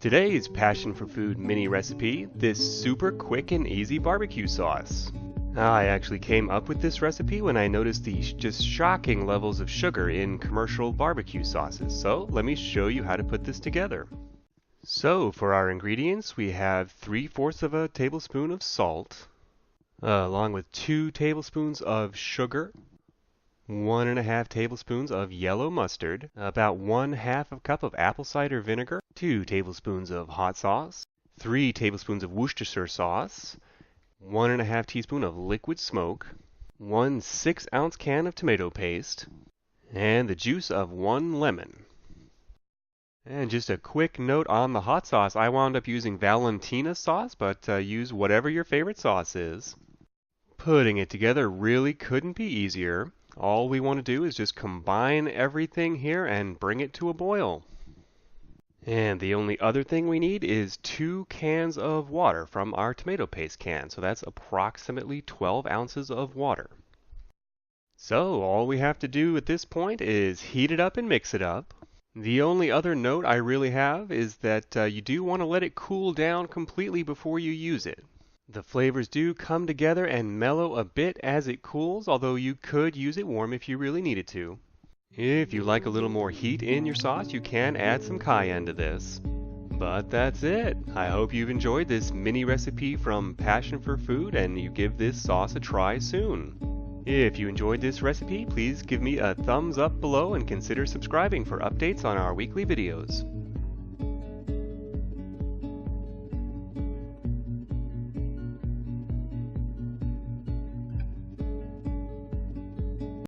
Today's Passion for Food mini recipe, this super quick and easy barbecue sauce. I actually came up with this recipe when I noticed the just shocking levels of sugar in commercial barbecue sauces, so let me show you how to put this together. So for our ingredients, we have 3/4 of a tablespoon of salt, along with 2 tablespoons of sugar, 1½ tablespoons of yellow mustard, about 1/2 cup of apple cider vinegar, 2 tablespoons of hot sauce, 3 tablespoons of Worcestershire sauce, 1½ teaspoon of liquid smoke, 1 6-ounce can of tomato paste, and the juice of 1 lemon. And just a quick note on the hot sauce, I wound up using Valentina sauce, but use whatever your favorite sauce is. Putting it together really couldn't be easier. All we want to do is just combine everything here and bring it to a boil. And the only other thing we need is 2 cans of water from our tomato paste can, so that's approximately 12 ounces of water. So all we have to do at this point is heat it up and mix it up. The only other note I really have is that you do want to let it cool down completely before you use it. The flavors do come together and mellow a bit as it cools, although you could use it warm if you really needed to. If you like a little more heat in your sauce, you can add some cayenne to this. But that's it. I hope you've enjoyed this mini recipe from Passion for Food and you give this sauce a try soon. If you enjoyed this recipe, please give me a thumbs up below and consider subscribing for updates on our weekly videos.